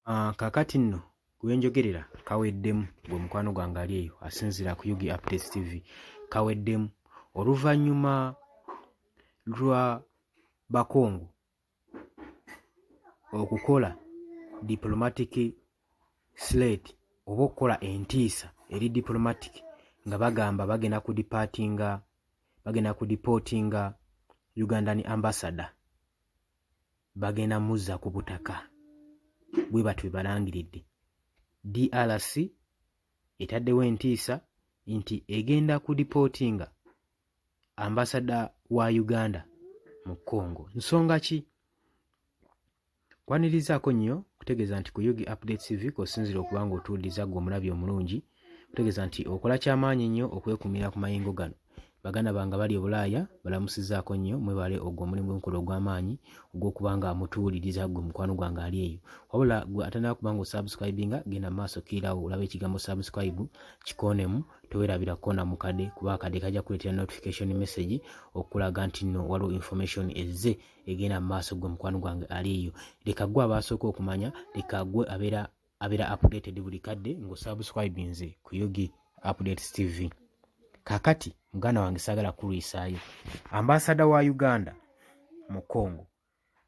Kakati nno gwenjogerera kaweddemu gwe mukwano gwange ali eyo asinziira ku Yugi Updates TV kaweddemu oluvannyuma lwa Bakongo okukola diplomatic slate oba okukola entiisa eri diplomatic nga bagamba bagenda kudipootinga Ugandan ambassador bagenda muzza ku butaka bwe batwe balangiridde. DRC etaddewo entiisa nti egenda kudipootinga ambassador wa Uganda mu Congo. Nsonga ki? Kwanirizaako nnyo kutegeeza nti ku Yugi Updates TV k'osinzira okuba ng'otuwuliriza gwe omulabi omulungi, kutegeeza nti okola ky'amaanyi nnyo okwekumira ku mayingo gano. Baganda bange bali e Bulaaya balamusizaako nnyo, mwebale ogwo omulimu gw'enkola ogw'amaanyi ogw'okuba nga mutuwuliriza gwe mukwano gwange ali eyo. Wabula gwe atandika kuba ng'osubscribinga genda mu maaso kiirawo olaba ekigambo subscribe kikoonemu, towerabira koona mu kadde kuba akadde kajja kuleetera notification message okulaga nti nno waliwo information ezze egenda mu maaso gwe mukwano gwange ali eyo. Leka gwe abasooka okumanya, leka gwe abeera updated buli kadde ng'osubscribinze ku Yugi Updates TV. Kakati muganda wange saagala kulwisaayo. Ambassador wa Uganda mu Congo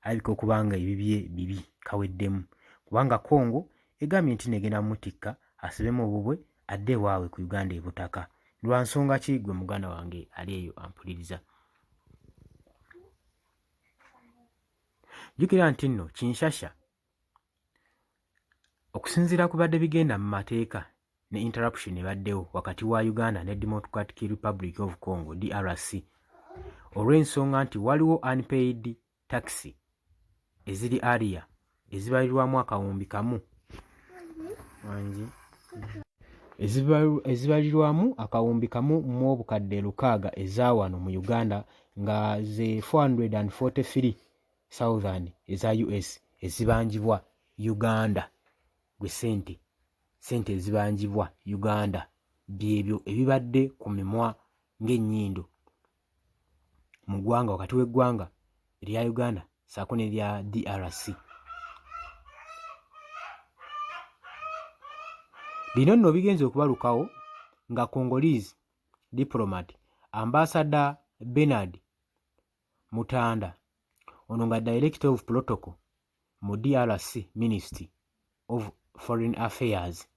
alabika okuba nga ebibye bibi kaweddemu, kubanga Congo egambye nti negenda mutikka asibemu obubwe adde ewaabwe ku Uganda ebutaka. Lwa nsonga ki gwe muganda wange ali eyo ampuliriza? Jjukira nti nno Kinshasa okusinziira ku badde bigenda mu mateeka ne interruption ebaddewo wakati wa Uganda ne Democratic Republic of Congo DRC olw'ensonga nti waliwo unpaid tax eziri area ezibalirwamu akawumbi kamu ezibalirwamu akawumbi kamu mu obukadde 600 eza wano mu Uganda nga ze 443,000 eza US ezibanjibwa Uganda gwe sente ezibanjibwa Uganda byebyo ebibadde ku mimwa ng'ennyindo mu ggwanga wakati w'eggwanga erya Uganda ssaako n'erya DRC. Bino nno bigenze okubalukawo nga Congolese diplomat Ambassador Bernard Mutanda ono nga Director of Protocol mu DRC Ministry of Foreign Affairs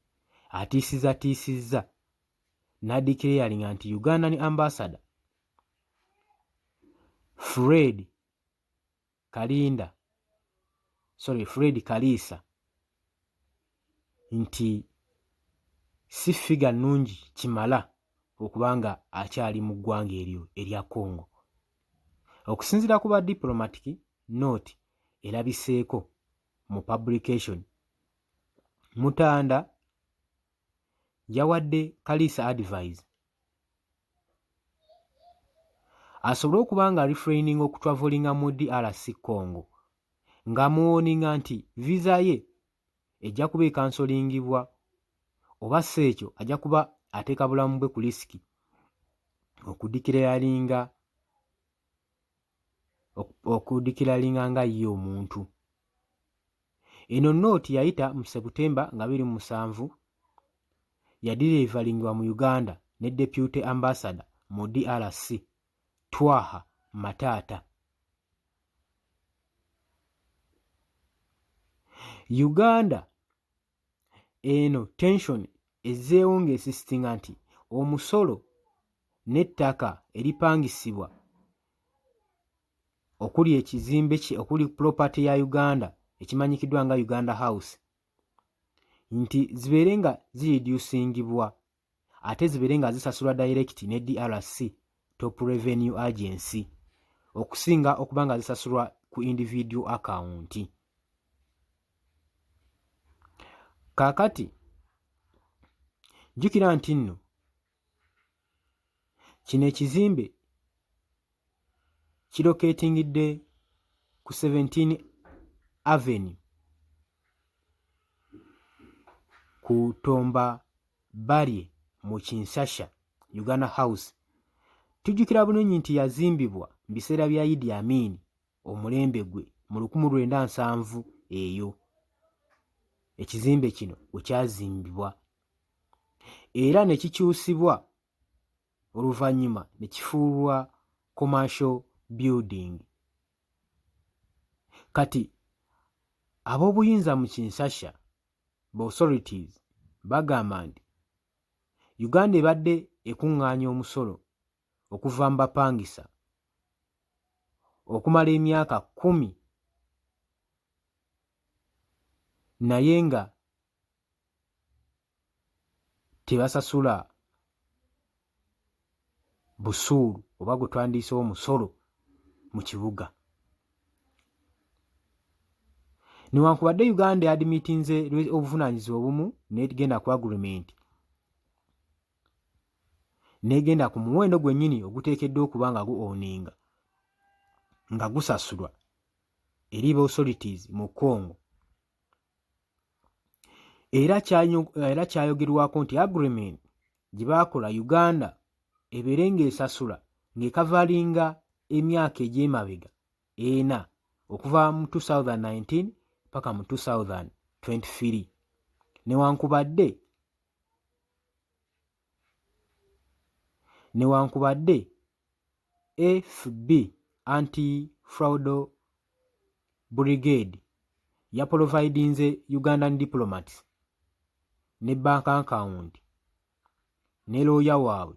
atiisizza n'adeclaringa nti Ugandan ambassador Fred Kaliisa nti si figa nnungi kimala okubanga akyali mu ggwanga eryo erya Congo. Okusinziira ku ba diplomatic note erabiseeko mu publication, Mutanda yawadde Kaliisa advice asobole okuba nga refraining okutravelinga mu DRC Congo ng'amuwoninga nti visa ye ejja kuba ekansolingibwa oba si ekyo ajja kuba ateeka bulamu bwe ku risiki okudikiralinga nga ye omuntu. Eno nooti yayita mu September nga 27 yadirivalingibwa mu Uganda ne Deputy Ambassador mu DRC Twaha Matata. Uganda eno tension ezzeewo ng'esisitinga nti omusolo n'ettaka eripangisibwa okuli ekizimbe okuli property ya Uganda ekimanyikiddwa nga Uganda House nti zibeere nga ziridyusingibwa ate zibeere nga zisasulwa direct ne DRC Top Revenue Agency okusinga okuba nga zisasulwa ku individual account. Kaakati jjukira nti nno kino ekizimbe kiroketingidde ku 17 Avenue ku Tomba Barye mu Kinshasa Uganda House. Tujjukira bulungi nti yazimbibwa mu biseera bya Idi Amin omulembe gwe mu 1970 eyo. ekizimbe kino bwe kyazimbibwa era ne kikyusibwa oluvannyuma ne kifuulwa commercial building. Kati ab'obuyinza mu Kinsasha authorities bagamba nti Uganda ebadde ekuŋŋaanya omusolo okuva mu bapangisa okumala emyaka 10 naye nga tebasasula busuulu oba gwe twandiyisewo omusolo mu kibuga. Newankubadde Uganda yadimitinze obuvunaanyizibwa obumu n'egenda ku agreement n'egenda ku muwendo gwennyini oguteekeddwa okuba nga guoninga nga gusasulwa eri authorities mu Congo. Era kyayogerwako nti agreement gye baakola Uganda ebeere ng'esasula ng'ekavalinga emyaka egy'emabega 4 okuva mu 2019 paka mu 2023 newankubadde FB Anti-Fraud Brigade yaprovidinze Ugandan diplomats ne bank account ne lawyer waabwe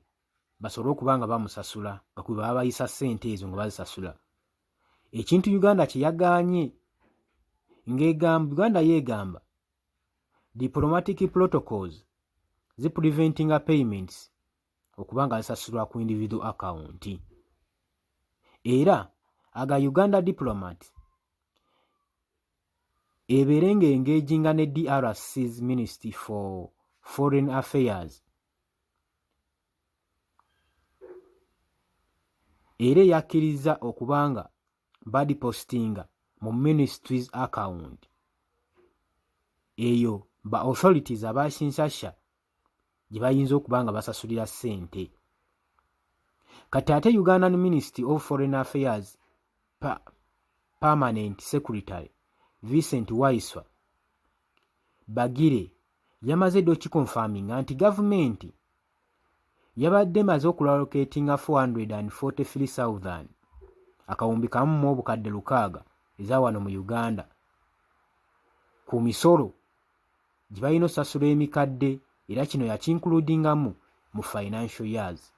basobole okuba nga bamusasula nga kwe baba bayisa ssente ezo nga bazisasula. Ekintu Uganda kye yagaanye ng'egamba Uganda yeegamba diplomatic protocols zipreventinga payments okuba nga zisasulwa ku individual account. Era aga Uganda diplomat ebeere ng'engaginga ne DRC's Ministry for Foreign Affairs era yakkiriza okubanga badipostinga mu ministries account eyo ba authorities aba Kinsasha gye bayinza okuba nga basasulira ssente. Kati ate Ugandan Ministry of Foreign Affairs Permanent Secretary Vincent Waiswa Bagire yamaze ddo kikonfaminga nti gavumenti yabadde maze okulocatinga 443,000 akawumbi kamu mu obukadde 600 eza wano mu Uganda ku misolo gye balina osasula emikadde, era kino yakinkludingamu mu financial years.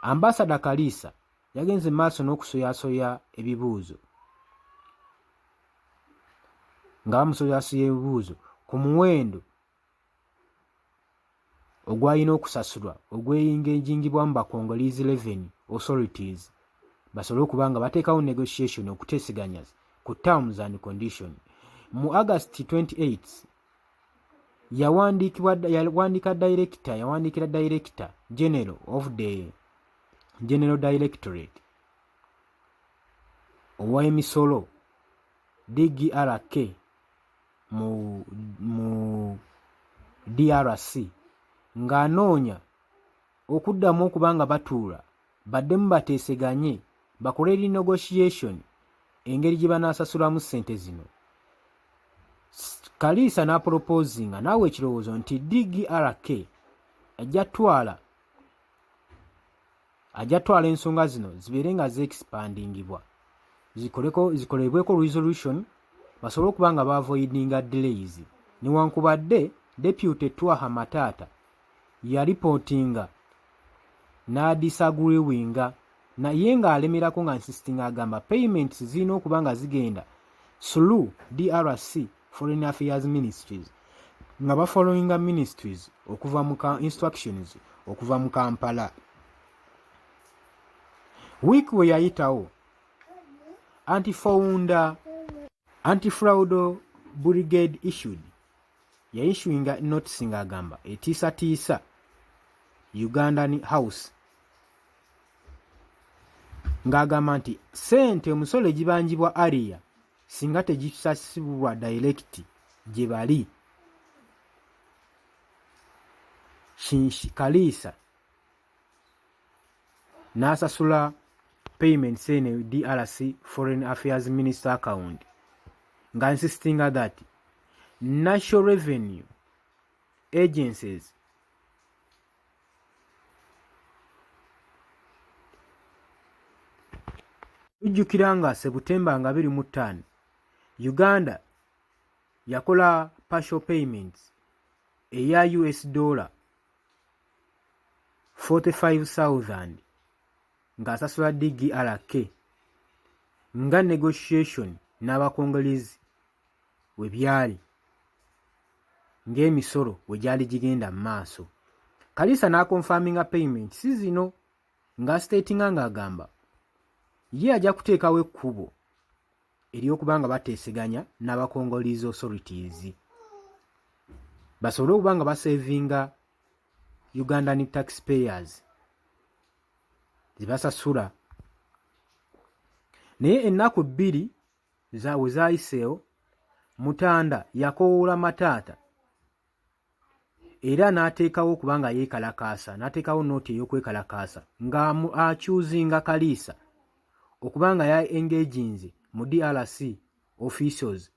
Ambassador Kaliisa yagenze maaso n'okusoyasoya ebibuuzo nga bamusoyasoya ebibuuzo ku muwendo ogwalina okusasulwa ogweyingingibwamu ba Congolese Revenue Authorities basobole okuba nga bateekawo negotiation okuteeseganya ku terms and condition. Mu August 28 yawandiikira Director General of the General Directorate ow'emisolo DRK mu DRC ng'anoonya okuddamu okuba nga batuula baddemu bateeseganye bakole renegotiation engeri gye banaasasulamu ssente zino. Kaliisa n'apropoozinga naawe ekirowoozo nti DRK ajja twala ensonga zino zibeere nga zeexpandingibwa zikolebweko resolution basobole okuba nga baavoidinga delays. Newankubadde Deputy Twaha Matata yaripootinga n'adisagreewinga naye ng'alemerako nga insistinga agamba payments zirina okuba nga zigenda through DRC Foreign Affairs Ministries nga bafollowinga ministries okuva mu instructions okuva mu Kampala. Week we yayitawo Anti-Fraud Brigade yayissuinga notice ng'agamba etiisatiisa Ugandan House ng'agamba nti ssente omusolo egibanjibwa area singa tegisasibwa direct gye bali. Kaliisa n'asasula payments ene DRC Foreign Affairs Minister account nga insistinga that National Revenue Agencies tujjukira nga September nga 25 Uganda yakola partial payments eya US dollar 45,000 ng'asasula DRC nga negotiation n'abakongolezi we byali ng'emisolo we gyali gigenda mu maaso. Kaliisa n'akonfaminga payment si zino ng'asitatinga ng'agamba ye ajja kuteekawo ekkubo ery'okuba nga bateeseganya n'abakongolezi authorities basobole okuba nga basevinga Ugandan taxpayers zibasasula. Naye ennaku 2 we zaayiseewo Mutanda yakowoola Mataata era n'ateekawo okuba nga yeekalakaasa, n'ateekawo nooti ey'okwekalakaasa nga akyuzinga Kaliisa okuba nga ya-engaginze mu DRC officials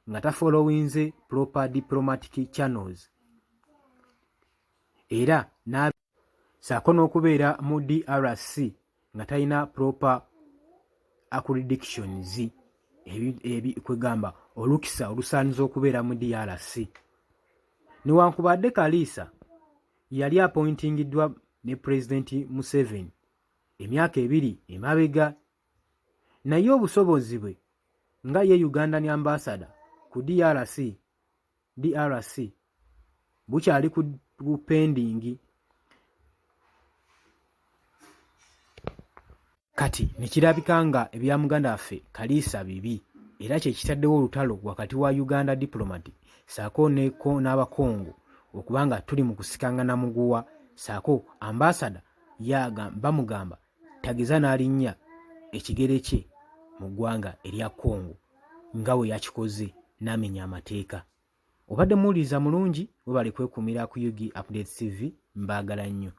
nga tafollowinze proper diplomatic channels era saako n'okubeera mu DRC nga talina proper accreditations kwegamba olukisa olusaaniza okubeera mu DRC. Newankubadde Kaliisa yali appointingiddwa ne President Museveni emyaka 2 emabega, naye obusobozi bwe nga ye Ugandan Ambassador ku DRC bukyali ku pending. Kati nekirabika nga ebya muganda waffe Kaliisa bibi era kyekitaddewo olutalo wakati wa Uganda diplomat saako n'abakongo okuba nga tuli mu kusikangana muguwa, saako ambassador bamugamba tageza n'alinnya ekigere kye mu ggwanga erya Congo nga we yakikoze n'amenya amateeka. Obadde muwuliriza mulungi, we bali kwekumira ku Yugi Updates TV, mbaagala nnyo.